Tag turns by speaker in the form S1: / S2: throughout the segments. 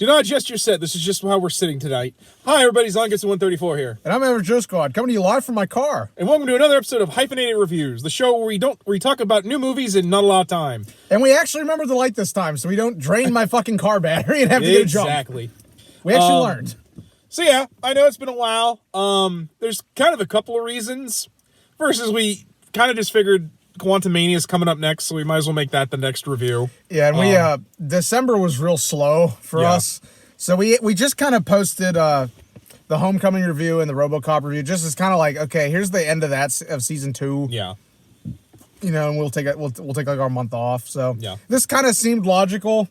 S1: Do not adjust your set. This is just how we're sitting tonight. Hi, everybody. Zongus 134 here.
S2: And I'm Average Joe Squad, coming to you live from my car.
S1: And welcome to another episode of Hyphenated Reviews, the show where we talk about new movies in not a lot of time.
S2: And we actually remembered the light this time, so we don't drain my fucking car battery and have to get a jump.
S1: Exactly.
S2: We actually learned.
S1: So yeah, I know it's been a while. There's kind of a couple of reasons. First is we kind of just figured Quantumania is coming up next, so we might as well make that the next review.
S2: Yeah, and we December was real slow for us. So we just kind of posted the Homecoming review and the RoboCop review, just as kind of like, okay, here's the end of that of season 2.
S1: Yeah.
S2: You know, and we'll take like our month off. So
S1: yeah, this
S2: kind of seemed logical.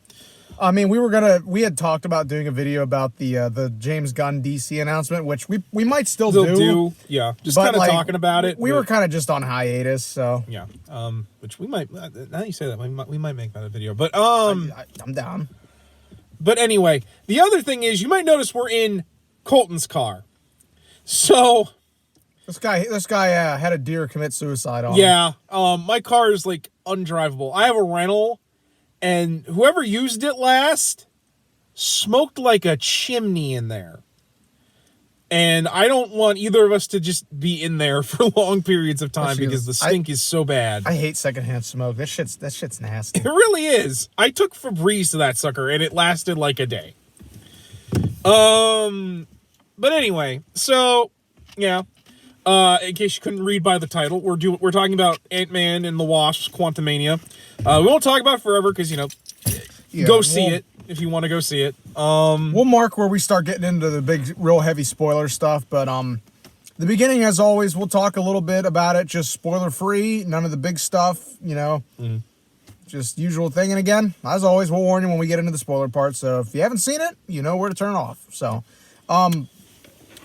S2: I mean, we had talked about doing a video about the James Gunn DC announcement, which we might still do.
S1: Yeah, just kind of talking about it.
S2: We were kind of just on hiatus, so
S1: yeah. Which we might. Now that you say that, we might make that a video. But
S2: I'm down.
S1: But anyway, the other thing is, you might notice we're in Colton's car. So
S2: this guy had a deer commit suicide on him.
S1: Yeah. My car is like undrivable. I have a rental. And whoever used it last smoked like a chimney in there. And I don't want either of us to just be in there for long periods of time because the stink is so bad.
S2: I hate secondhand smoke. That shit's nasty.
S1: It really is. I took Febreze to that sucker and it lasted like a day. But anyway, so yeah. In case you couldn't read by the title, we're talking about Ant-Man and the Wasp: Quantumania. We won't talk about it forever because go see it if you want to go see it.
S2: We'll mark where we start getting into the big, real heavy spoiler stuff. But the beginning, as always, we'll talk a little bit about it, just spoiler free, none of the big stuff. Just usual thing. And again, as always, we'll warn you when we get into the spoiler part. So if you haven't seen it, you know where to turn off. So,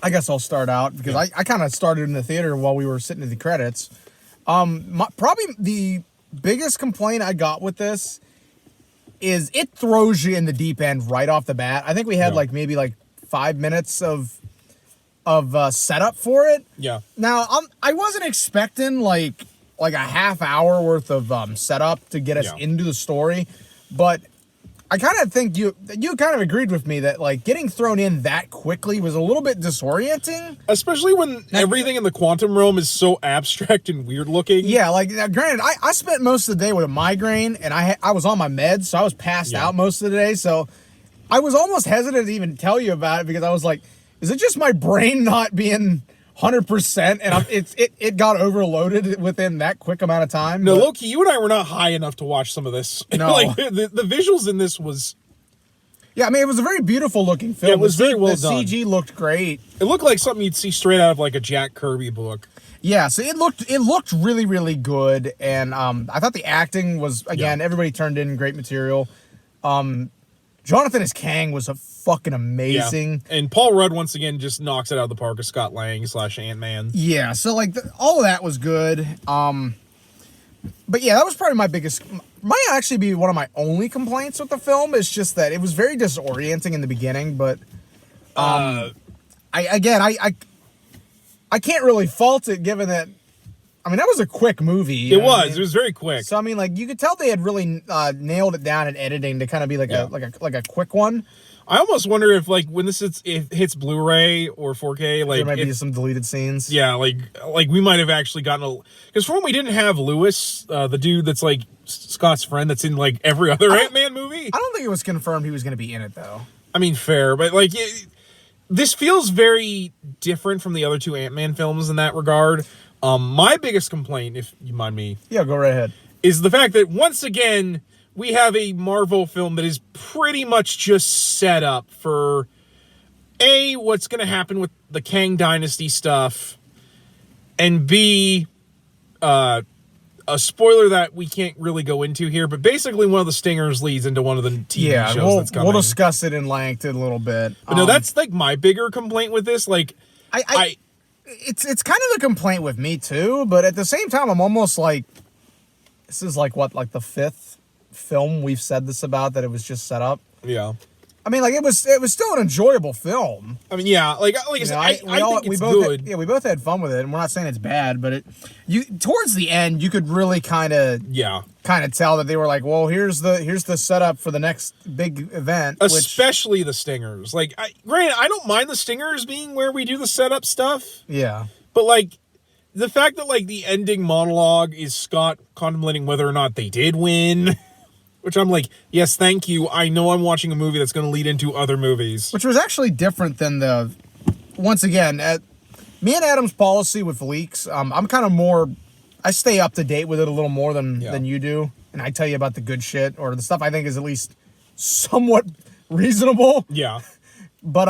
S2: I guess I'll start out because I kind of started in the theater while we were sitting in the credits. Probably the biggest complaint I got with this is it throws you in the deep end right off the bat. I think we had maybe 5 minutes of setup for it.
S1: Yeah.
S2: Now I wasn't expecting like a half hour worth of setup to get us into the story, but I kind of think you kind of agreed with me that getting thrown in that quickly was a little bit disorienting.
S1: Especially when everything in the quantum realm is so abstract and weird looking.
S2: Yeah, granted, I spent most of the day with a migraine and I was on my meds, so I was passed out most of the day. So I was almost hesitant to even tell you about it because I was like, is it just my brain not being 100%, and it got overloaded within that quick amount of time.
S1: No, Loki, you and I were not high enough to watch some of this.
S2: No,
S1: the visuals in this was.
S2: Yeah, I mean, it was a very beautiful looking film.
S1: Yeah, it was very well
S2: done. The CG looked great.
S1: It looked like something you'd see straight out of a Jack Kirby book.
S2: Yeah, so it looked really, really good, and I thought the acting was everybody turned in great material. Jonathan as Kang was a fucking amazing.
S1: Yeah. And Paul Rudd, once again, just knocks it out of the park as Scott Lang / Ant-Man.
S2: Yeah, so all of that was good. But yeah, that was probably might actually be one of my only complaints with the film. It's just that it was very disorienting in the beginning, but I can't really fault it given that. I mean, that was a quick movie.
S1: It was very quick.
S2: So I mean, you could tell they had really nailed it down in editing to kind of be a quick one.
S1: I almost wonder if when this hits Blu-ray or 4K,
S2: there might be some deleted scenes.
S1: Yeah, we might have actually gotten because for one, we didn't have Lewis, the dude that's Scott's friend that's in every other Ant-Man movie.
S2: I don't think it was confirmed he was going to be in it though.
S1: I mean, fair, but this feels very different from the other two Ant-Man films in that regard. My biggest complaint, if you mind me...
S2: Yeah, go right ahead.
S1: ...is the fact that, once again, we have a Marvel film that is pretty much just set up for, A, what's going to happen with the Kang Dynasty stuff, and B, a spoiler that we can't really go into here, but basically one of the stingers leads into one of the TV shows that's coming.
S2: We'll discuss it in length in a little bit.
S1: But no, that's, my bigger complaint with this.
S2: It's kind of a complaint with me too, but at the same time, I'm almost this is the 5th film we've said this about, that it was just set up.
S1: Yeah.
S2: I mean, like it was still an enjoyable film.
S1: I mean, yeah, like I said, I think it's good.
S2: We both had fun with it, and we're not saying it's bad, but towards the end you could really kind of tell that they were like, well, here's the setup for the next big event,
S1: especially the stingers. Like, granted, I don't mind the stingers being where we do the setup stuff.
S2: Yeah,
S1: but like the fact that like the ending monologue is Scott contemplating whether or not they did win. Which I'm like, yes, thank you. I know I'm watching a movie that's going to lead into other movies.
S2: Which was actually different than once again, me and Adam's policy with leaks. I'm kind of more, I stay up to date with it a little more than you do. And I tell you about the good shit or the stuff I think is at least somewhat reasonable.
S1: Yeah.
S2: But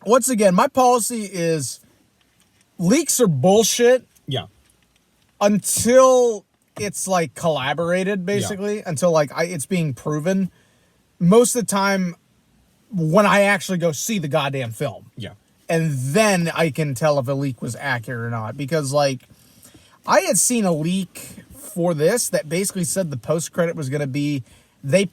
S2: once again, my policy is leaks are bullshit.
S1: Yeah.
S2: Until it's like collaborated, basically, until like it's being proven. Most of the time, when I actually go see the goddamn film, and then I can tell if a leak was accurate or not. Because like, I had seen a leak for this that basically said the post credit was going to be they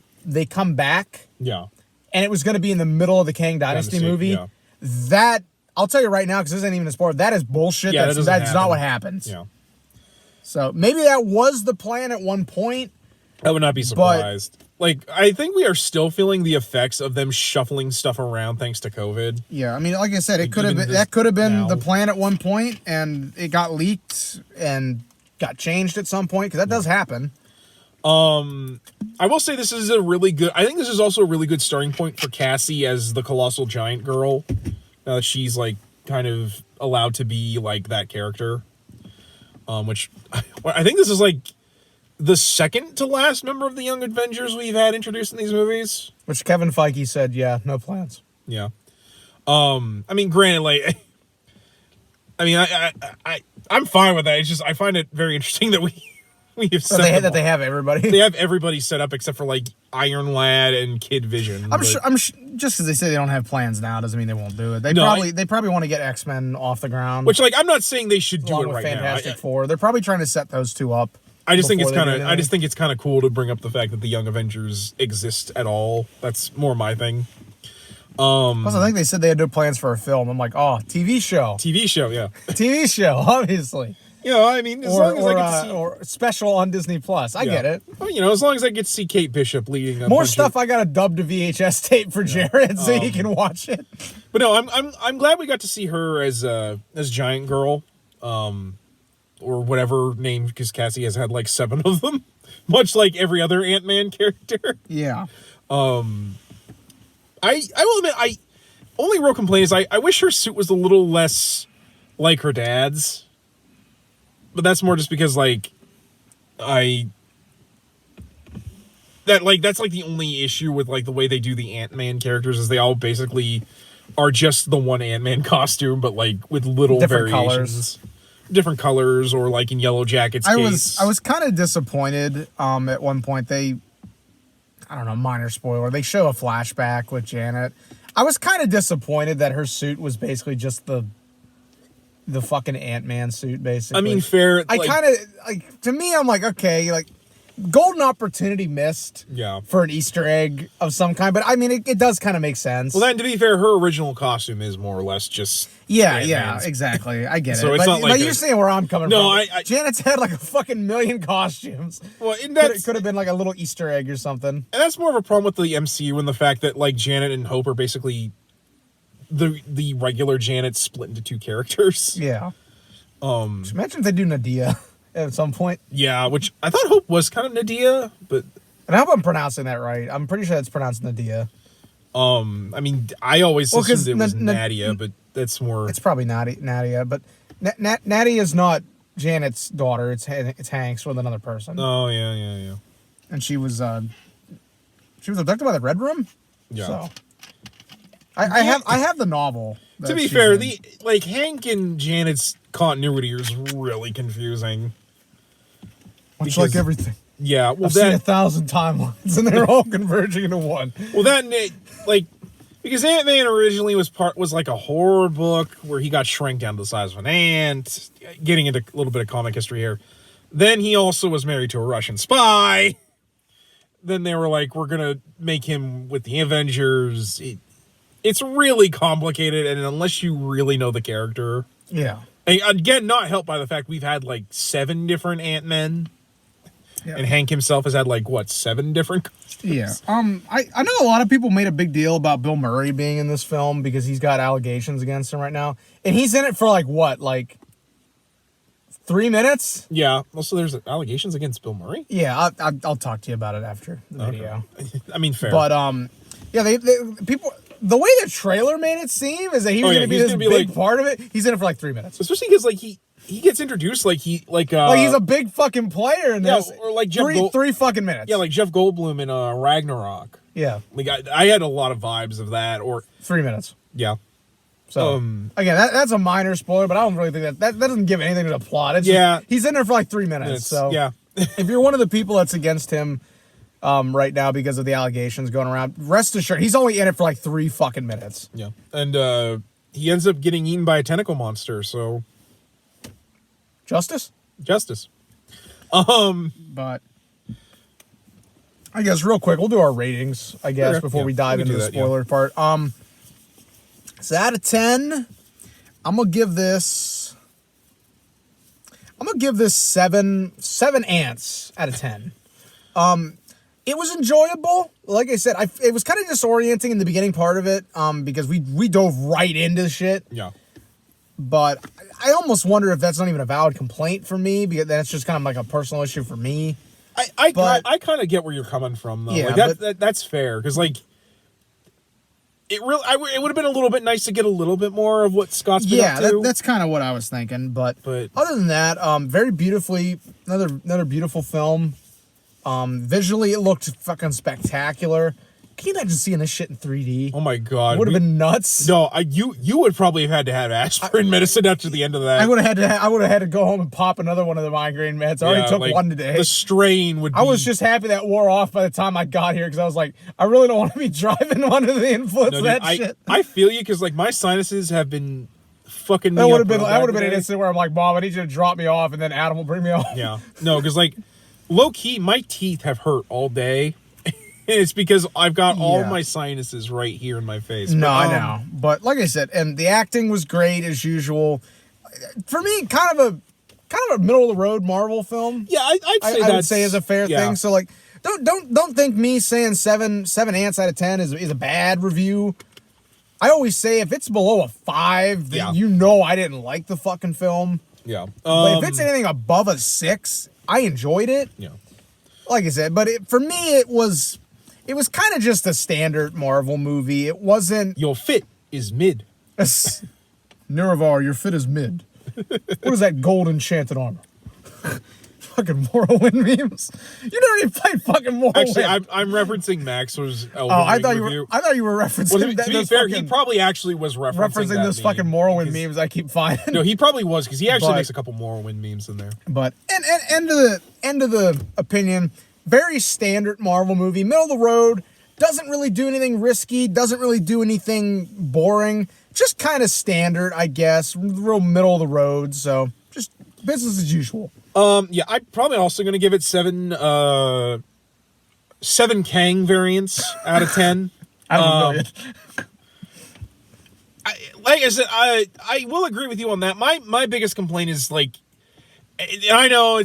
S2: come back, and it was going to be in the middle of the Kang Dynasty movie.
S1: Yeah.
S2: That I'll tell you right now, because this ain't even a spoiler. That is bullshit.
S1: Yeah,
S2: that's not what happens.
S1: Yeah.
S2: So maybe that was the plan at one point.
S1: I would not be surprised. Like, I think we are still feeling the effects of them shuffling stuff around thanks to COVID.
S2: Yeah, I mean, like I said, it could have been the plan at one point, and it got leaked and got changed at some point, because that does happen.
S1: I will say this is a really good. I think this is also a really good starting point for Cassie as the colossal giant girl. Now that she's like kind of allowed to be like that character. Which I think this is like the second to last member of the Young Avengers we've had introduced in these movies.
S2: Which Kevin Feige said, yeah, no plans.
S1: Yeah. I mean, granted, like, I mean, I'm fine with that. It's just I find it very interesting that we have set
S2: they have everybody.
S1: They have everybody set up except for like Iron Lad and Kid Vision.
S2: I'm sure just because they say they don't have plans now doesn't mean they won't do it. They probably want to get X-Men off the ground.
S1: Which, like, I'm not saying they should do it right
S2: Fantastic Four. They're probably trying to set those two up.
S1: I just think it's kind of cool to bring up the fact that the Young Avengers exist at all. That's more my thing.
S2: Plus, I think they said they had no plans for a film. I'm like, oh, TV show.
S1: TV show, yeah.
S2: TV show, obviously.
S1: You know, I mean, as long as I get to see...
S2: Or special on Disney Plus. I get it.
S1: Well, you know, as long as I get to see Kate Bishop leading
S2: more stuff. I got to dub to VHS tape for Jared so he can watch it.
S1: But no, I'm glad we got to see her as Giant Girl, or whatever name, because Cassie has had like 7 of them, much like every other Ant-Man character.
S2: Yeah.
S1: I will admit, only real complaint is I wish her suit was a little less like her dad's. But that's more just because, like, that's like the only issue with, like, the way they do the Ant-Man characters is they all basically are just the one Ant-Man costume, but, like, with little
S2: different
S1: variations. Different colors, or, like, in Yellow Jacket's case.
S2: I was kind of disappointed at one point. I don't know, minor spoiler. They show a flashback with Janet. I was kind of disappointed that her suit was basically just the fucking Ant-Man suit, basically.
S1: I mean, fair.
S2: I kind of, like, to me, I'm like, okay, like, golden opportunity missed for an Easter egg of some kind. But, I mean, it does kind of make sense.
S1: Well, then, to be fair, her original costume is more or less just
S2: Yeah, exactly. I get
S1: so
S2: it.
S1: It's not like
S2: but you're seeing where I'm coming from.
S1: No,
S2: Janet's had, like, a fucking million costumes.
S1: Well,
S2: could have been, like, a little Easter egg or something.
S1: And that's more of a problem with the MCU and the fact that, like, Janet and Hope are basically the regular Janet split into 2 characters.
S2: Yeah. Imagine if they do Nadia at some point.
S1: Yeah, which I thought Hope was kind of Nadia, but...
S2: And I hope I'm pronouncing that right. I'm pretty sure it's pronounced Nadia.
S1: I mean, I always assumed it was Nadia, but that's more...
S2: It's probably Nadia, but Nadia is not Janet's daughter. It's Hank's with another person.
S1: Oh, yeah.
S2: And she was abducted by the Red Room?
S1: Yeah.
S2: So... I have the novel.
S1: To be fair, Hank and Janet's continuity is really confusing.
S2: Much like everything.
S1: Yeah, well,
S2: I've seen 1,000 timelines, and they're all converging into one.
S1: Well, because Ant-Man originally was like a horror book where he got shrank down to the size of an ant. Getting into a little bit of comic history here. Then he also was married to a Russian spy. then they were like, we're gonna make him with the Avengers. It's really complicated, and unless you really know the character,
S2: Yeah.
S1: and again, not helped by the fact we've had like 7 different Ant-Men, and Hank himself has had like what 7 different.
S2: Yeah. I know a lot of people made a big deal about Bill Murray being in this film because he's got allegations against him right now, and he's in it for like 3 minutes.
S1: Yeah. Also, there's allegations against Bill Murray.
S2: Yeah, I'll talk to you about it after the video.
S1: I mean, fair.
S2: But yeah, they people. The way the trailer made it seem is that he was going to be this big part of it. He's in it for like 3 minutes.
S1: Especially because like he gets introduced like he's
S2: a big fucking player in this.
S1: Or like Jeff
S2: three fucking minutes.
S1: Yeah, like Jeff Goldblum in Ragnarok.
S2: Yeah.
S1: Like I had a lot of vibes of that. Or
S2: 3 minutes.
S1: Yeah.
S2: So again, that's a minor spoiler, but I don't really think that doesn't give anything to the plot. It's just, he's in there for like 3 minutes. So
S1: yeah.
S2: If you're one of the people that's against him right now because of the allegations going around, rest assured he's only in it for like 3 fucking minutes.
S1: Yeah. And he ends up getting eaten by a tentacle monster, so Justice.
S2: But I guess real quick, we'll do our ratings, I guess, before we dive into the spoiler part. So out of 10, I'm gonna give this 7 ants out of 10. It was enjoyable. Like I said, it was kind of disorienting in the beginning part of it, because we dove right into shit.
S1: Yeah.
S2: But I almost wonder if that's not even a valid complaint for me, because that's just kind of like a personal issue for me.
S1: I kind of get where you're coming from, though.
S2: Yeah,
S1: like that's fair, because like it would have been a little bit nice to get a little bit more of what Scott's been up to.
S2: That's kind of what I was thinking. But other than that, very beautifully, another beautiful film. Visually, it looked fucking spectacular. Can you imagine seeing this shit in 3D?
S1: Oh my god,
S2: would have been nuts.
S1: No, you would probably have had to have aspirin medicine after the end of that.
S2: I would have had to go home and pop another one of the migraine meds. I already took one today.
S1: The strain would.
S2: I was just happy that wore off by the time I got here, because I was like, I really don't want to be driving under the influence of that shit.
S1: I feel you, because like my sinuses have been fucking.
S2: That would have been an instant where I'm like, Mom, I need you to drop me off, and then Adam will bring me off.
S1: Yeah, no, because like low key, my teeth have hurt all day. It's because I've got all my sinuses right here in my face.
S2: No, I know. But like I said, and the acting was great as usual. For me, kind of a middle of the road Marvel film.
S1: Yeah, I would say
S2: is a fair thing. So like, don't think me saying 7 ants out of 10 is a bad review. I always say if it's below a 5, then you know I didn't like the fucking film.
S1: Yeah.
S2: But if it's anything above a 6, I enjoyed it.
S1: Yeah. Like
S2: I said, but for me, it was kind of just a standard Marvel movie. It wasn't...
S1: Your fit is mid.
S2: Nerevar, your fit is mid. What is that gold enchanted armor? Fucking Morrowind memes. You never even played fucking Morrowind.
S1: Actually, I'm referencing Maxwell's Elden
S2: I
S1: Ring
S2: thought
S1: review.
S2: I thought you were referencing...
S1: Well, to be fair, he probably actually was referencing
S2: those fucking Morrowind memes I keep finding.
S1: No, he probably was, because he actually makes a couple Morrowind memes in there.
S2: But, and end of the opinion... Very standard Marvel movie, middle of the road, doesn't really do anything risky, doesn't really do anything boring, just kind of standard, I guess, real middle of the road, so just business as usual.
S1: Yeah, I'm probably also going to give it 7 Kang variants out of 10. Like I said, I will agree with you on that. My biggest complaint is like, and I know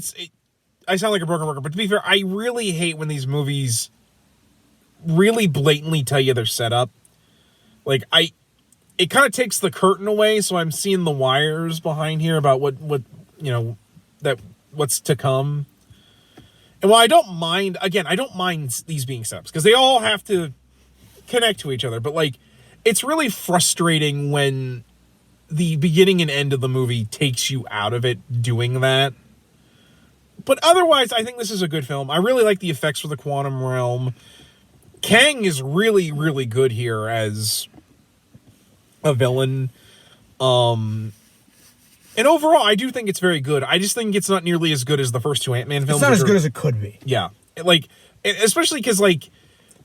S1: I sound like a broken record, but to be fair, I really hate when these movies really blatantly tell you they're set up. Like, it kind of takes the curtain away, so I'm seeing the wires behind here about what what's to come. And while I don't mind these being setups, because they all have to connect to each other, but like, it's really frustrating when the beginning and end of the movie takes you out of it doing that. But otherwise, I think this is a good film. I really like the effects for the quantum realm. Kang is really, really good here as a villain. And overall, I do think it's very good. I just think it's not nearly as good as the first 2 Ant-Man films.
S2: It's not as good as it could be.
S1: Yeah. Like, especially because, like...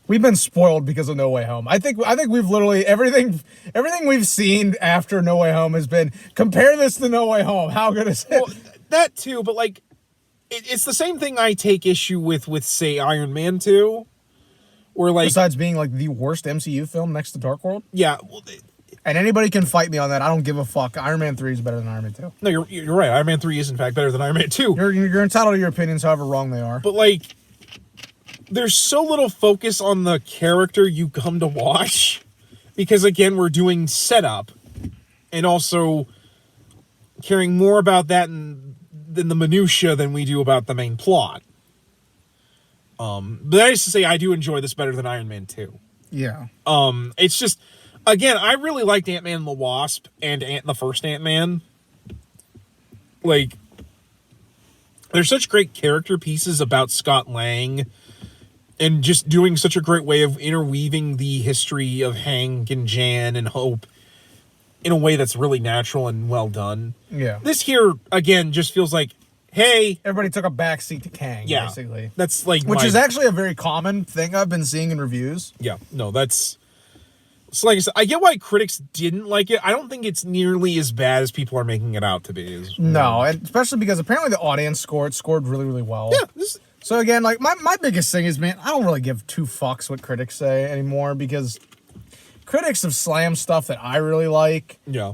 S2: We've been spoiled because of No Way Home. I think we've literally... Everything we've seen after No Way Home has been, compare this to No Way Home. How good is it?
S1: Well, that too, but, like... it's the same thing I take issue with say Iron Man 2, where like
S2: Besides being like the worst MCU film next to Dark World.
S1: yeah, well,
S2: And anybody can fight me on that. I don't give a fuck. Iron Man 3 is better than Iron Man 2.
S1: no, you're right. Iron Man 3 is in fact better than Iron Man 2.
S2: You're entitled to your opinions, however wrong they are.
S1: But like, there's so little focus on the character you come to watch, because again, we're doing setup, and also caring more about that than the minutia than we do about the main plot. But that is to say, I do enjoy this better than Iron Man 2.
S2: Yeah.
S1: It's just, again, I really liked Ant-Man and the Wasp and the first Ant-Man. Like, there's such great character pieces about Scott Lang, and just doing such a great way of interweaving the history of Hank and Jan and Hope in a way that's really natural and well done.
S2: Yeah.
S1: This here, again, just feels like, hey...
S2: Everybody took a backseat to Kang, basically.
S1: That's like...
S2: Which is actually a very common thing I've been seeing in reviews.
S1: Yeah, no, that's... So like I said, I get why critics didn't like it. I don't think it's nearly as bad as people are making it out to be.
S2: No, and especially because apparently the audience scored really, really well.
S1: Yeah.
S2: So again, like my biggest thing is, man, I don't really give two fucks what critics say anymore, because critics have slammed stuff that I really like.
S1: Yeah.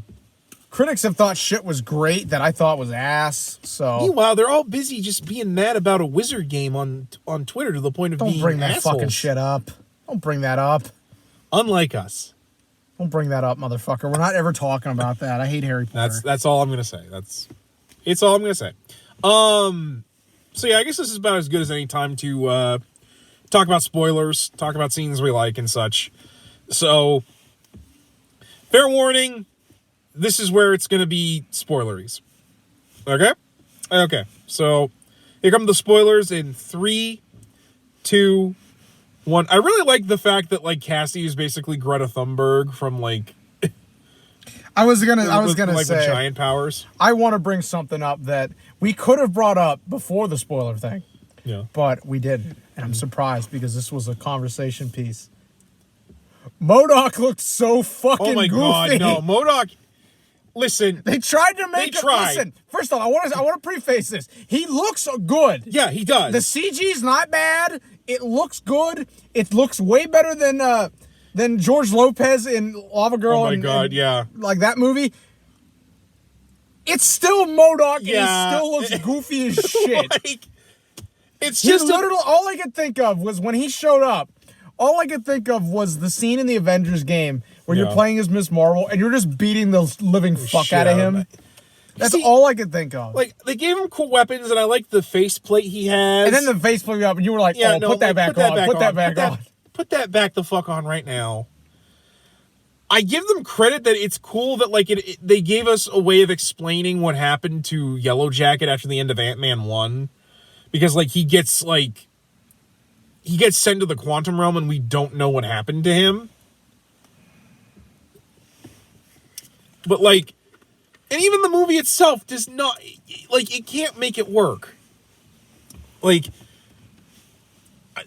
S2: Critics have thought shit was great that I thought was ass. So
S1: meanwhile, they're all busy just being mad about a wizard game on Twitter to the point of
S2: don't bring that
S1: assholes.
S2: fucking shit up. Don't bring that up.
S1: Unlike us.
S2: Don't bring that up, motherfucker. We're not ever talking about that. I hate Harry Potter.
S1: That's all I'm gonna say. It's all I'm gonna say. So yeah, I guess this is about as good as any time to talk about spoilers, talk about scenes we like and such. So, fair warning, this is where it's gonna be spoileries. Okay? Okay. So here come the spoilers in 3, 2, 1. I really like the fact that like Cassie is basically Greta Thunberg from like
S2: I was gonna
S1: like
S2: say
S1: with giant powers.
S2: I want to bring something up that we could have brought up before the spoiler thing,
S1: Yeah.
S2: but we didn't, and I'm surprised because this was a conversation piece. MODOK looked so fucking
S1: Oh my
S2: goofy.
S1: god, no, MODOK. Listen,
S2: They tried to make
S1: They
S2: it.
S1: tried.
S2: Listen, first off, I want to preface this. He looks good.
S1: yeah, he does.
S2: The CG's not bad. It looks good. It looks way better than George Lopez in Lava Girl.
S1: Oh my
S2: and,
S1: god,
S2: and,
S1: yeah.
S2: like that movie. It's still MODOK,
S1: Yeah.
S2: and he still looks goofy as shit.
S1: Like, it's
S2: He
S1: just
S2: literally, all I could think of was when he showed up. All I could think of was the scene in the Avengers game where you're
S1: Yeah.
S2: playing as Miss Marvel and you're just beating the living fuck
S1: shit
S2: out of
S1: out of
S2: him.
S1: it.
S2: That's
S1: See,
S2: all I could think of.
S1: like they gave him cool weapons, and I like the faceplate he has.
S2: And then the face blew up, and you were like,
S1: yeah,
S2: "Oh,
S1: no,
S2: put that
S1: like,
S2: back on. Put that back on."
S1: Put that back the fuck on right now. I give them credit that it's cool that like they gave us a way of explaining what happened to Yellow Jacket after the end of Ant-Man 1, because like he gets sent to the quantum realm and we don't know what happened to him. But like, and even the movie itself does not, like, it can't make it work. Like,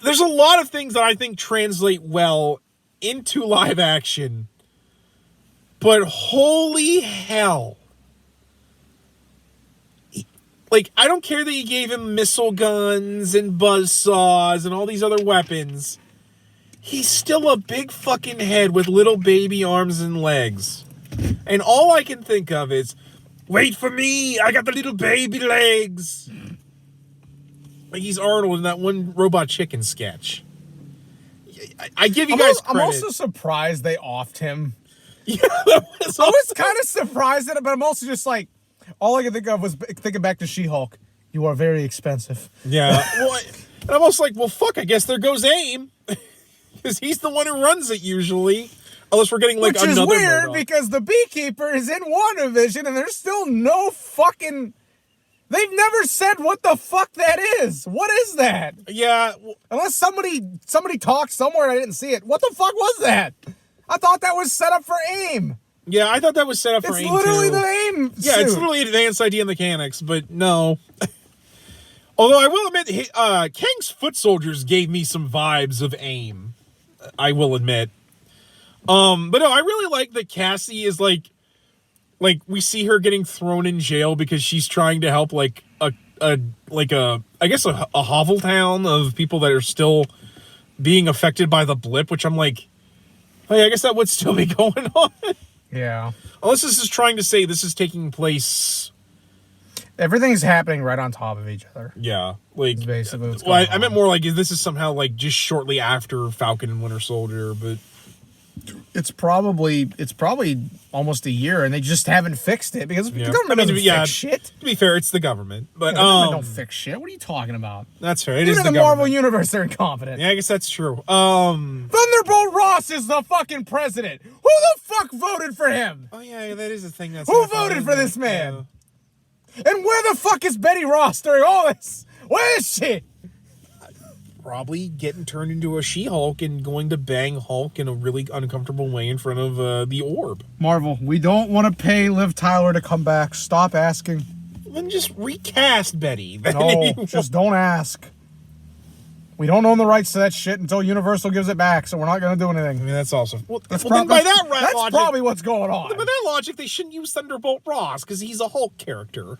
S1: there's a lot of things that I think translate well into live action, but holy hell. Like, I don't care that you gave him missile guns and buzzsaws and all these other weapons. He's still a big fucking head with little baby arms and legs. And all I can think of is, wait for me, I got the little baby legs. Like he's Arnold in that one Robot Chicken sketch. I give you guys credit.
S2: I'm also surprised they offed him.
S1: Yeah, that was
S2: I was kind of surprised at it, but I'm also just like, all I could think of was thinking back to She-Hulk. You are very expensive.
S1: Yeah. Well, and I'm also like, well, fuck, I guess there goes AIM. Because he's the one who runs it usually. Unless we're getting like
S2: Which
S1: another
S2: is weird
S1: MODOK.
S2: because the Beekeeper is in WandaVision and there's still no fucking... They've never said what the fuck that is. What is that?
S1: Yeah.
S2: Unless somebody talked somewhere and I didn't see it. What the fuck was that? I thought that was set up for AIM.
S1: Yeah, I thought that was set up for
S2: It's
S1: AIM
S2: literally
S1: too.
S2: the AIM
S1: Yeah,
S2: suit.
S1: it's literally advanced idea mechanics, but no. Although I will admit, Kang's foot soldiers gave me some vibes of AIM. I will admit. But no, I really like that Cassie is like we see her getting thrown in jail because she's trying to help like I guess a hovel town of people that are still being affected by the blip, which I'm like, hey, I guess that would still be going on.
S2: Yeah.
S1: Unless this is trying to say this is taking place.
S2: Everything's happening right on top of each other.
S1: Yeah, like
S2: That's basically what's
S1: well,
S2: going
S1: I meant
S2: on.
S1: more like this is somehow like just shortly after Falcon and Winter Soldier, but
S2: It's probably almost a year, and they just haven't fixed it because the government doesn't fix shit.
S1: To be fair, it's the government, but
S2: The government don't fix shit. What are you talking about?
S1: that's fair. It
S2: Even
S1: is
S2: in
S1: the
S2: the Marvel
S1: government.
S2: universe, they're incompetent.
S1: Yeah, I guess that's true.
S2: Thunderbolt Ross is the fucking president. Who the fuck voted for him?
S1: Oh yeah, that is a thing. That's
S2: Who voted for this man? And where the fuck is Betty Ross during all this? Where is she?
S1: Probably getting turned into a She-Hulk and going to bang Hulk in a really uncomfortable way in front of the orb.
S2: Marvel, we don't want to pay Liv Tyler to come back. Stop asking.
S1: Then just recast Betty. Then
S2: No, just don't ask. We don't own the rights to that shit until Universal gives it back, so we're not going to do
S1: I
S2: anything.
S1: mean, that's also well.
S2: That's,
S1: then by that
S2: that's
S1: logic,
S2: probably what's going on.
S1: by that logic, they shouldn't use Thunderbolt Ross because he's a Hulk character.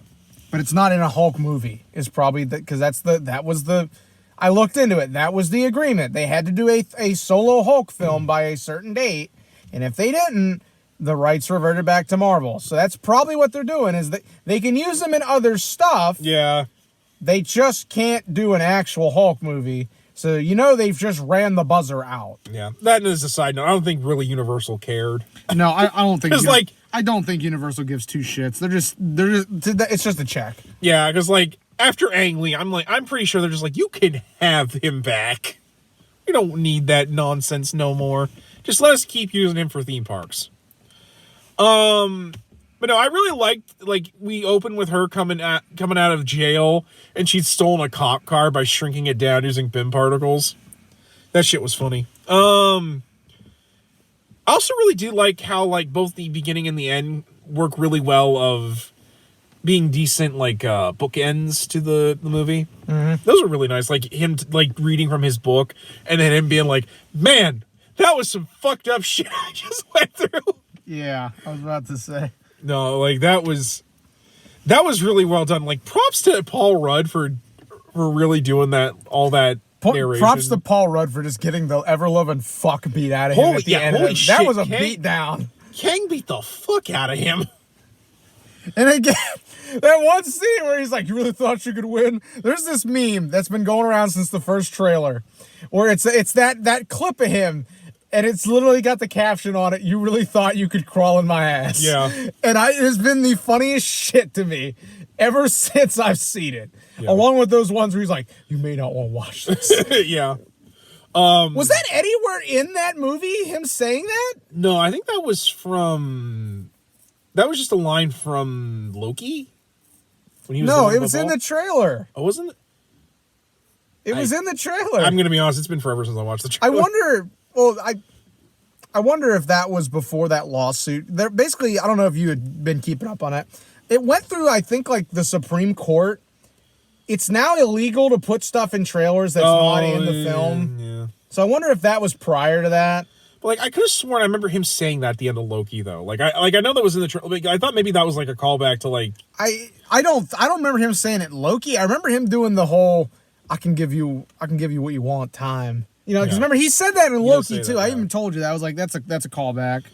S2: But it's not in a Hulk movie. Is probably because that was the. I looked into it. That was the agreement. They had to do a solo Hulk film by a certain date, and if they didn't, the rights reverted back to Marvel. So that's probably what they're doing. Is that they can use them in other stuff.
S1: Yeah.
S2: They just can't do an actual Hulk movie. So, they've just ran the buzzer out.
S1: Yeah. That is a side note. I don't think really Universal cared.
S2: No, I don't think.
S1: Because
S2: I don't think Universal gives two shits. It's just a check.
S1: Yeah, because after Ang Lee, I'm pretty sure they're just like, you can have him back. We don't need that nonsense no more. Just let us keep using him for theme parks. But no, I really liked, we opened with her coming out of jail, and she'd stolen a cop car by shrinking it down using BIM particles. That shit was funny. I also really do like how, both the beginning and the end work really well of being decent, bookends to the movie. Mm-hmm. Those are really nice. Like, him, reading from his book, and then him being like, man, that was some fucked up shit I just went through.
S2: Yeah, I was about to say.
S1: No, that was really well done. Props to Paul Rudd for really doing all that narration.
S2: Props to Paul Rudd for just getting the ever-loving fuck beat out of him at the end.
S1: Holy shit.
S2: That was a beat down.
S1: Kang beat the fuck out of him.
S2: And again, that one scene where he's like, you really thought you could win? There's this meme that's been going around since the first trailer where it's that clip of him, and it's literally got the caption on it, you really thought you could crawl in my ass.
S1: Yeah.
S2: And it has been the funniest shit to me ever since I've seen it.
S1: Yeah.
S2: Along with those ones where he's like, you may not want to watch this.
S1: Yeah.
S2: Was that anywhere in that movie, him saying that?
S1: No, I think that was just a line from Loki. When he was
S2: No, it was in the trailer.
S1: Oh, wasn't it?
S2: It was in the trailer.
S1: I'm going to be honest, it's been forever since I watched the trailer.
S2: I wonder if that was before that lawsuit. Basically, I don't know if you had been keeping up on it. It went through, I think, the Supreme Court. It's now illegal to put stuff in trailers that's not in the film.
S1: Yeah.
S2: So I wonder if that was prior to that.
S1: But I could have sworn I remember him saying that at the end of Loki, though. I know that was in the trailer. I thought maybe that was a callback to
S2: I don't remember him saying it Loki. I remember him doing the whole I can give you what you want time. Because remember he said that in Loki too. I even told you that. I was like, that's a callback.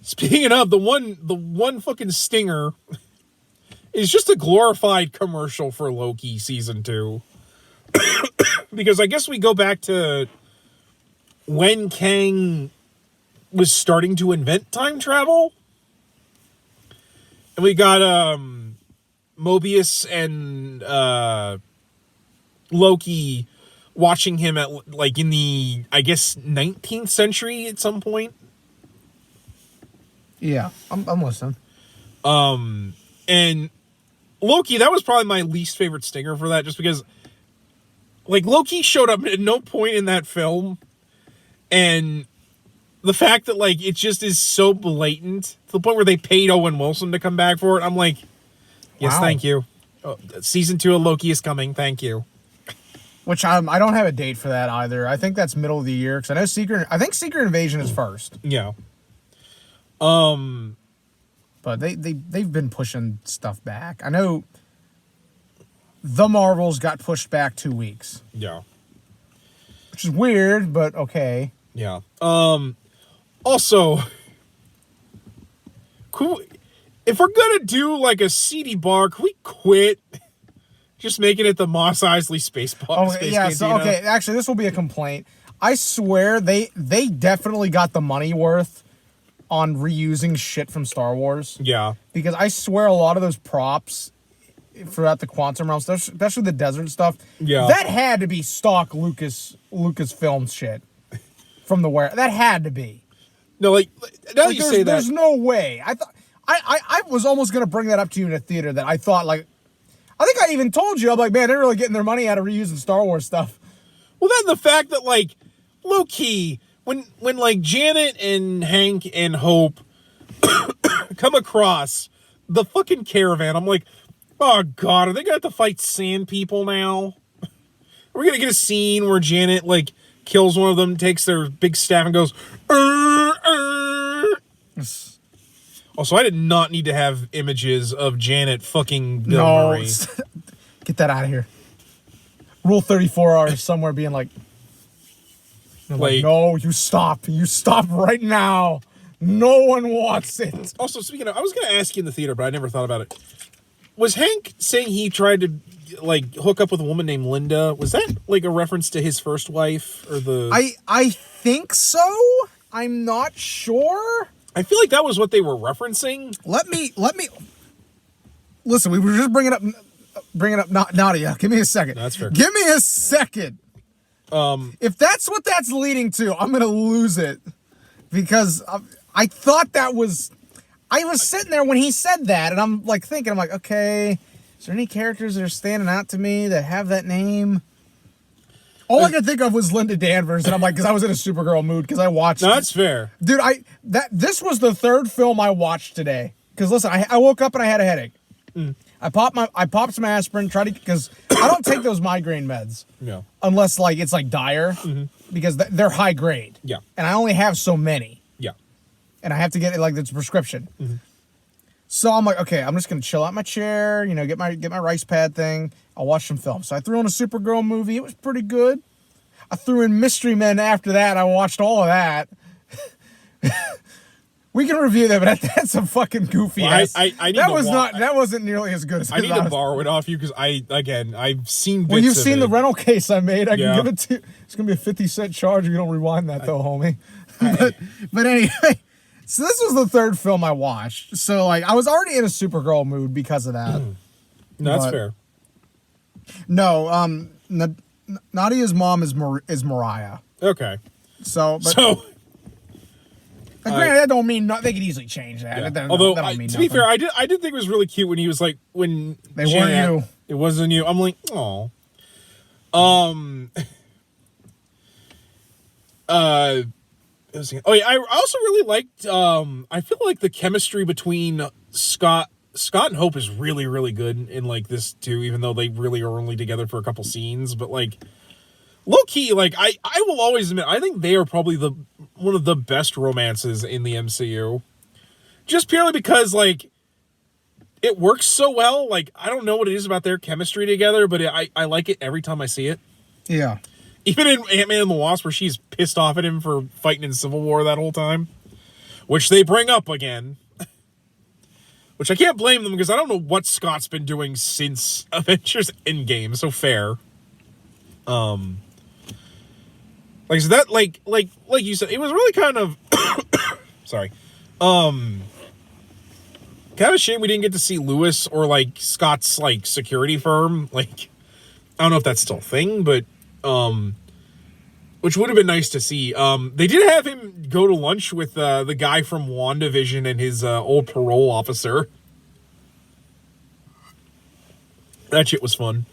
S1: Speaking of the one fucking stinger is just a glorified commercial for Loki season 2. Because I guess we go back to when Kang was starting to invent time travel. And we got Mobius and Loki watching him at in the, I guess, 19th century at some point.
S2: Yeah, I'm listening.
S1: And Loki, that was probably my least favorite stinger for that, just because Loki showed up at no point in that film, and the fact that it just is so blatant to the point where they paid Owen Wilson to come back for it. I'm like, yes,
S2: wow.
S1: Thank you. Season 2 of Loki is coming. Thank you.
S2: Which I don't have a date for that either. I think that's middle of the year because I think Secret Invasion is first.
S1: Yeah.
S2: But they've been pushing stuff back. I know The Marvels got pushed back 2 weeks.
S1: Yeah.
S2: Which is weird, but okay.
S1: Yeah. Also, if we're gonna do like a seedy bar, can we quit just making it the Mos Eisley space bar?
S2: Oh, yeah. So, okay, actually, this will be a complaint. I swear they definitely got the money worth on reusing shit from Star Wars.
S1: Yeah.
S2: Because I swear a lot of those props throughout the quantum realm, especially the desert stuff, that had to be stock Lucasfilm shit from the where. That had to be.
S1: No, like now that you say that,
S2: there's no way. I thought I was almost gonna bring that up to you in a theater that I thought like. I think I even told you, I'm like, man, they're really getting their money out of reusing Star Wars stuff.
S1: Well, then the fact that like low key when like Janet and Hank and Hope come across the fucking caravan, I'm like, oh god, are they gonna have to fight sand people now? We're gonna get a scene where Janet like kills one of them, takes their big staff and goes, Also, I did not need to have images of Janet fucking Bill Murray.
S2: Get that out of here. Rule 34 are somewhere being like, no, you stop right now. No one wants it.
S1: Also, speaking of, I was going to ask you in the theater, but I never thought about it. Was Hank saying he tried to like hook up with a woman named Linda? Was that like a reference to his first wife or the?
S2: I think so. I'm not sure.
S1: I feel like that was what they were referencing.
S2: Let me listen. We were just bringing up Nadia. Give me a second.
S1: That's fair.
S2: Give me a second. If that's what that's leading to, I'm gonna lose it because I thought that was. I was sitting there when he said that, and I'm like thinking, I'm like, okay, is there any characters that are standing out to me that have that name? All I could think of was Linda Danvers, and I'm like, because I was in a Supergirl mood because I watched.
S1: No, that's fair,
S2: dude. This was the third film I watched today. Because listen, I woke up and I had a headache. I popped some aspirin, because I don't take those migraine meds.
S1: No.
S2: Unless like it's like dire, because they're high grade.
S1: Yeah.
S2: And I only have so many.
S1: Yeah.
S2: And I have to get it like it's a prescription. So I'm like, okay, I'm just gonna chill out my chair, get my rice pad thing. I'll watch some films. So I threw in a Supergirl movie. It was pretty good. I threw in Mystery Men after that. I watched all of that. We can review that, but that's a fucking goofy ass. That wasn't nearly as good as
S1: I need to borrow it off you because I've seen bits
S2: Well, you've
S1: of
S2: seen
S1: it.
S2: the rental case I made. I can give it to you. It's gonna be a 50-cent charge if you don't rewind that though, homie. But anyway, so this was the third film I watched. So like I was already in a Supergirl mood because of that.
S1: No, that's fair.
S2: No, Nadia's mom is Mariah.
S1: Okay.
S2: Granted, that don't mean they could easily change that.
S1: Yeah.
S2: That
S1: Although,
S2: don't mean
S1: to be fair, I did think it was really cute when he was like, when
S2: they weren't you.
S1: It wasn't you. I'm like, oh. I also really liked. I feel like the chemistry between Scott and Hope is really, really good in like this too. Even though they really are only together for a couple scenes, but like low key, like I will always admit, I think they are probably one of the best romances in the MCU. Just purely because like it works so well. Like I don't know what it is about their chemistry together, but I like it every time I see it.
S2: Yeah.
S1: Even in Ant-Man and the Wasp, where she's pissed off at him for fighting in Civil War that whole time, which they bring up again. Which I can't blame them because I don't know what Scott's been doing since Avengers Endgame. So fair. Like so that like you said, it was really kind of sorry. Kind of a shame we didn't get to see Lewis or like Scott's like security firm. Like I don't know if that's still a thing, but which would have been nice to see. They did have him go to lunch with the guy from WandaVision and his old parole officer. That shit was fun.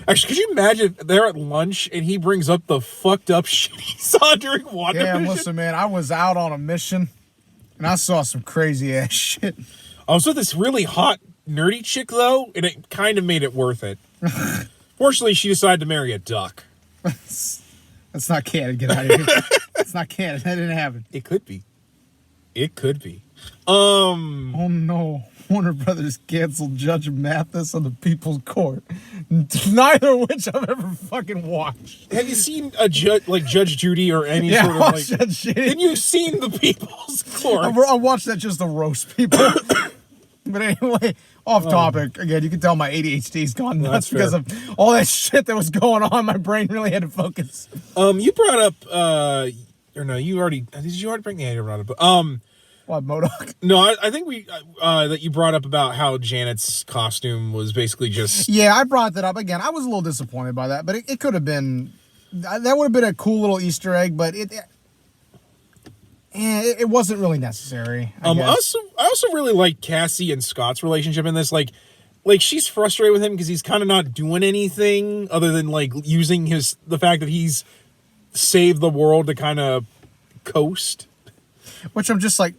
S1: Actually, could you imagine they're at lunch and he brings up the fucked up shit he saw during WandaVision?
S2: Yeah, listen, man, I was out on a mission and I saw some crazy ass shit.
S1: I was with this really hot nerdy chick though, and it kind of made it worth it. Fortunately, she decided to marry a duck.
S2: That's not canon. Get out of here. That's not canon. That didn't happen.
S1: It could be. It could be.
S2: Oh no. Warner Brothers canceled Judge Mathis on the People's Court. Neither of which I've ever fucking watched.
S1: Have you seen a Judge Judy or any
S2: Yeah,
S1: sort of
S2: I
S1: like?
S2: watched that shit.
S1: Then you've seen the People's Court.
S2: I watched that just to roast people. But anyway, off topic. Again, you can tell my ADHD's gone nuts because of all that shit that was going on. My brain really had to focus.
S1: You brought up or no, you already did you already bring the brought up?
S2: What, MODOK?
S1: No, I think we that you brought up about how Janet's costume was basically just.
S2: Yeah, I brought that up again. I was a little disappointed by that, but it could have been. That would have been a cool little Easter egg, but it wasn't really necessary. I
S1: also really like Cassie and Scott's relationship in this. Like she's frustrated with him because he's kind of not doing anything other than like using the fact that he's saved the world to kind of coast. Which I'm just like,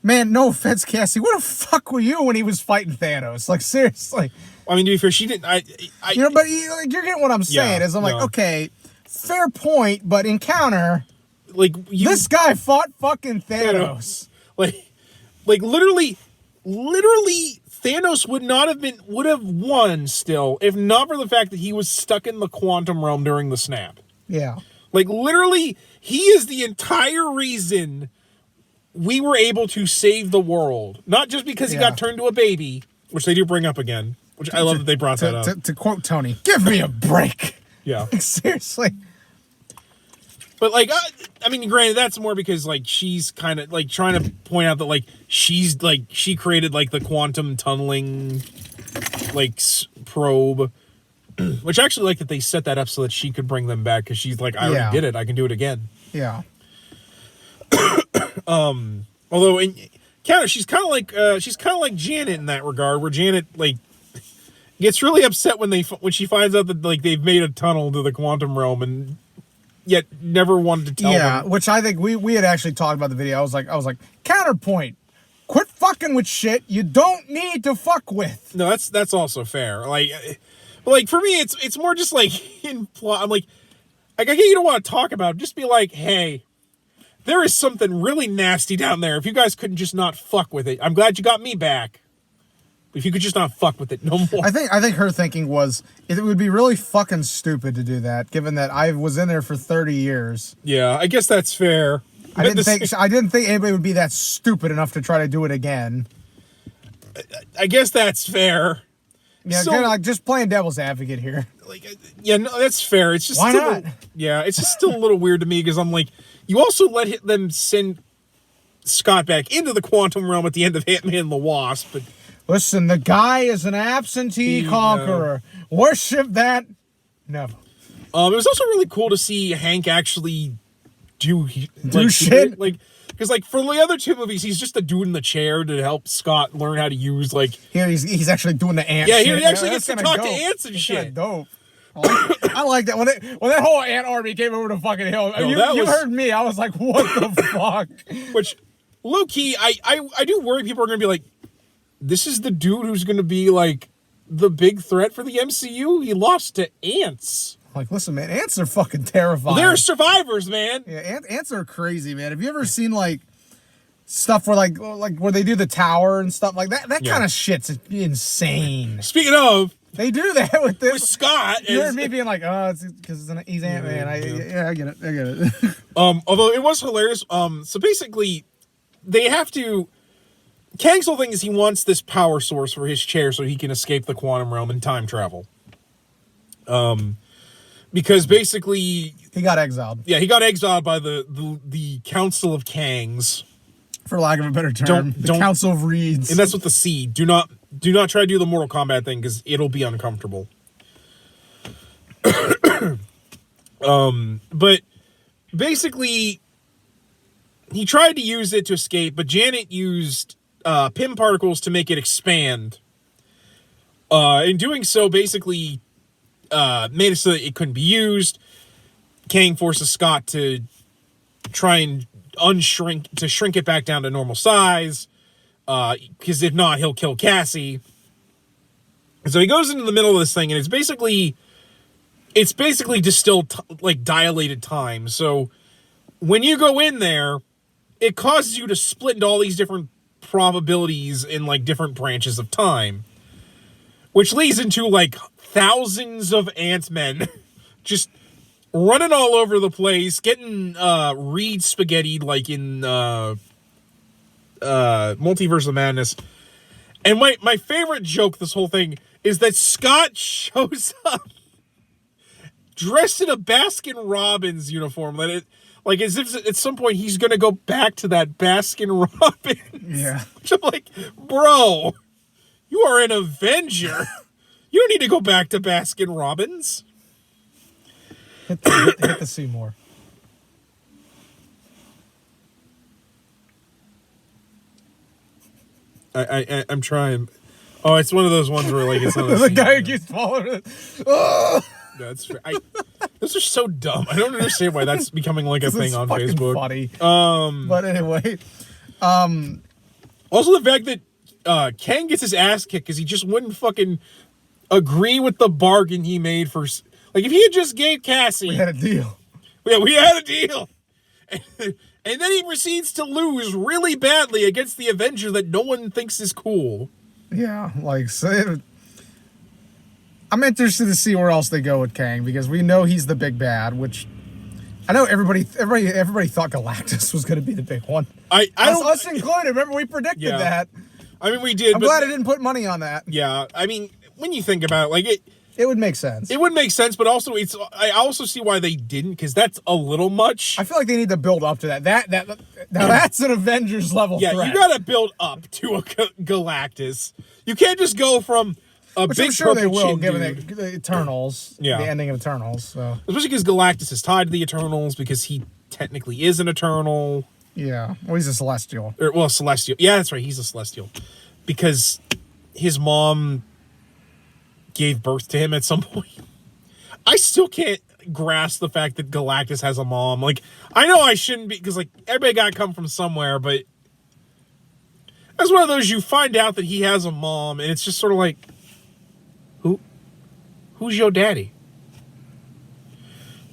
S2: man, no offense, Cassie. Where the fuck were you when he was fighting Thanos? Like, seriously.
S1: I mean, to be fair, she didn't.
S2: But you're getting what I'm saying. Is I'm like, okay, fair point, but in counter, this guy fought fucking Thanos.
S1: Like literally, Thanos would have won still if not for the fact that he was stuck in the quantum realm during the snap.
S2: Yeah.
S1: Like literally, he is the entire reason we were able to save the world. Not just because he got turned to a baby, which they do bring up again, which I love that they brought that up.
S2: To quote Tony, give me a break.
S1: Yeah.
S2: Seriously.
S1: But like, I mean, granted, that's more because like she's kind of like trying to point out that like she created like the quantum tunneling like probe, which I actually like that they set that up so that she could bring them back because she's like, I already did it, I can do it again.
S2: Yeah.
S1: Although in counter, she's kind of like Janet in that regard, where Janet like gets really upset when she finds out that like they've made a tunnel to the quantum realm and yet never wanted to tell them.
S2: Yeah, which I think we had actually talked about the video. I was like, counterpoint. Quit fucking with shit you don't need to fuck with.
S1: No, that's also fair. Like for me, it's more just like in plot. I'm like, I get you don't want to talk about it. Just be like, hey, there is something really nasty down there. If you guys couldn't just not fuck with it, I'm glad you got me back. If you could just not fuck with it no more.
S2: I think her thinking was it would be really fucking stupid to do that, given that I was in there for 30 years.
S1: Yeah, I guess that's fair.
S2: I didn't think anybody would be that stupid enough to try to do it again.
S1: I guess that's fair.
S2: Yeah, kind of like just playing devil's advocate here.
S1: Yeah, no, that's fair. It's just
S2: why not?
S1: It's just still a little weird to me because I'm like, you also let them send Scott back into the quantum realm at the end of Ant-Man and the Wasp, but.
S2: Listen, the guy is an absentee conqueror. Worship that. Never.
S1: It was also really cool to see Hank actually do
S2: shit.
S1: Because for the other two movies, he's just a dude in the chair to help Scott learn how to use
S2: Here he's actually doing the ant.
S1: Yeah,
S2: shit.
S1: he actually gets to talk to ants and shit.
S2: Dope. I like that when that whole ant army came over to fucking hill. You heard me. I was like, what the fuck?
S1: Which, low key, I do worry people are gonna be like, this is the dude who's going to be, like, the big threat for the MCU? He lost to ants.
S2: Like, listen, man, ants are fucking terrifying.
S1: They're survivors, man.
S2: Yeah, ants are crazy, man. Have you ever seen, like, stuff where, like where they do the tower and stuff like that? That kind of shit's insane.
S1: Speaking of...
S2: They do that with this.
S1: With Scott.
S2: You heard me being like, oh, it's because he's Ant-Man. I get it.
S1: Although it was hilarious. So basically, they have to... Kang's whole thing is he wants this power source for his chair so he can escape the quantum realm and time travel. Because basically...
S2: He got exiled.
S1: Yeah, he got exiled by the Council of Kangs.
S2: For lack of a better term. The Council of Reeds.
S1: And that's with the C. Do not try to do the Mortal Kombat thing because it'll be uncomfortable. But basically, he tried to use it to escape, but Janet used... Pym particles to make it expand. In doing so, basically made it so that it couldn't be used. Kang forces Scott to try and shrink it back down to normal size. Because if not, he'll kill Cassie. And so he goes into the middle of this thing, and it's basically distilled, dilated time. So when you go in there, it causes you to split into all these different probabilities in like different branches of time, which leads into like thousands of Ant-Men just running all over the place, getting Reed spaghettied like in Multiverse of Madness. And my favorite joke this whole thing is that Scott shows up dressed in a Baskin-Robbins uniform. Like as if at some point he's going to go back to that Baskin-Robbins.
S2: Yeah.
S1: Which I'm like, bro, you are an Avenger. You don't need to go back to Baskin-Robbins.
S2: Hit the Seymour.
S1: I'm trying. Oh, it's one of those ones where like it's not
S2: The guy who keeps following it. Oh!
S1: That's fair. Those are so dumb. I don't understand why that's becoming like a thing on Facebook.
S2: Funny. But anyway,
S1: also the fact that Kang gets his ass kicked because he just wouldn't fucking agree with the bargain he made for. Like if he had just gave Cassie,
S2: we had a deal.
S1: Yeah, we had a deal. And then he proceeds to lose really badly against the Avenger that no one thinks is cool.
S2: Yeah, like so. I'm interested to see where else they go with Kang because we know he's the big bad, which I know everybody thought Galactus was going to be the big one. Us included. Remember we predicted that.
S1: I mean, we did.
S2: I'm glad I didn't put money on that.
S1: Yeah, I mean, when you think about it, like
S2: it would make sense.
S1: It would make sense, but also I also see why they didn't because that's a little much.
S2: I feel like they need to build up to that. Now that's an Avengers level threat.
S1: Yeah, you got to build up to a Galactus. You can't just go from a
S2: Which
S1: big
S2: I'm sure they will,
S1: dude.
S2: given the Eternals, the ending of Eternals. So.
S1: Especially because Galactus is tied to the Eternals because he technically is an Eternal.
S2: Yeah, well, he's a Celestial.
S1: Celestial. Yeah, that's right. He's a Celestial because his mom gave birth to him at some point. I still can't grasp the fact that Galactus has a mom. Like, I know I shouldn't be because like everybody got to come from somewhere, but that's one of those you find out that he has a mom, and it's just sort of like. Who's your daddy?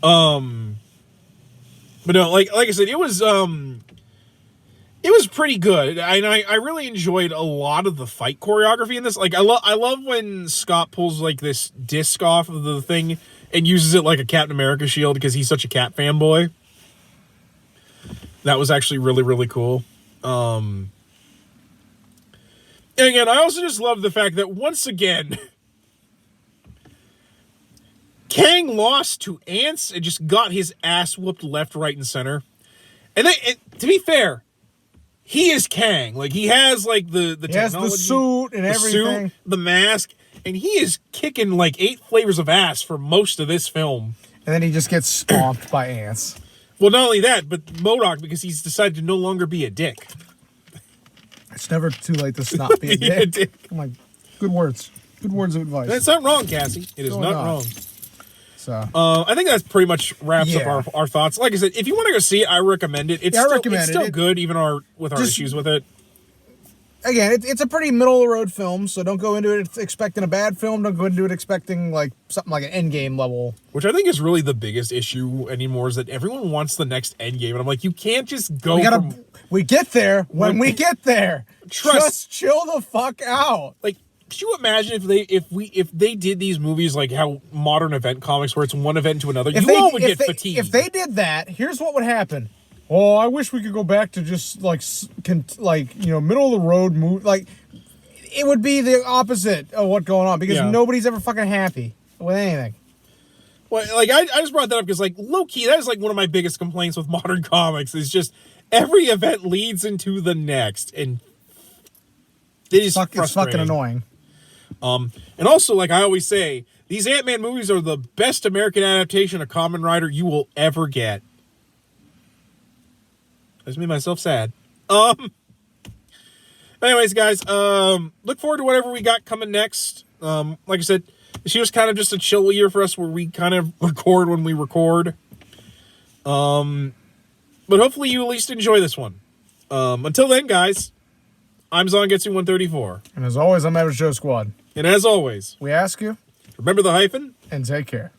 S1: But no, like I said, it was pretty good. I really enjoyed a lot of the fight choreography in this. Like I love when Scott pulls like this disc off of the thing and uses it like a Captain America shield because he's such a Cap fanboy. That was actually really, really cool. And again, I also just love the fact that once again Kang lost to Ants and just got his ass whooped left, right, and center. And to be fair, he is Kang. Like he has like the technology,
S2: has the suit and everything,
S1: the mask, and he is kicking like 8 flavors of ass for most of this film.
S2: And then he just gets stomped by ants.
S1: Well, not only that, but MODOK because he's decided to no longer be a dick.
S2: It's never too late to stop being a dick. Come on, good words. Good words of advice.
S1: That's not wrong, Cassie. It is not wrong.
S2: So
S1: I think that pretty much wraps up our thoughts. Like I said, if you want to go see it, I recommend it. It's still good, even with our issues with it.
S2: Again, it's a pretty middle of the road film, so don't go into it expecting a bad film. Don't go into it expecting like something like an Endgame level.
S1: Which I think is really the biggest issue anymore is that everyone wants the next Endgame, and I'm like, you can't just go.
S2: We get there when we get there. Just chill the fuck out.
S1: Like, could you imagine if they did these movies like how modern event comics, where it's one event to another? You all would get fatigued.
S2: If they did that, here's what would happen. Oh, I wish we could go back to just middle of the road movie. Like, it would be the opposite of what's going on because nobody's ever fucking happy with anything.
S1: Well, like I just brought that up because like low key, that is like one of my biggest complaints with modern comics is just every event leads into the next, and it's
S2: fucking annoying.
S1: And also, like I always say, these Ant-Man movies are the best American adaptation of Kamen Rider you will ever get. That's made myself sad. Anyways, guys, look forward to whatever we got coming next. Like I said, this year's kind of just a chill year for us where we kind of record when we record. But hopefully you at least enjoy this one. Until then, guys, I'm Zongetsu134.
S2: And as always, I'm Average Joe Squad.
S1: And as always,
S2: we ask you,
S1: remember the hyphen
S2: and take care.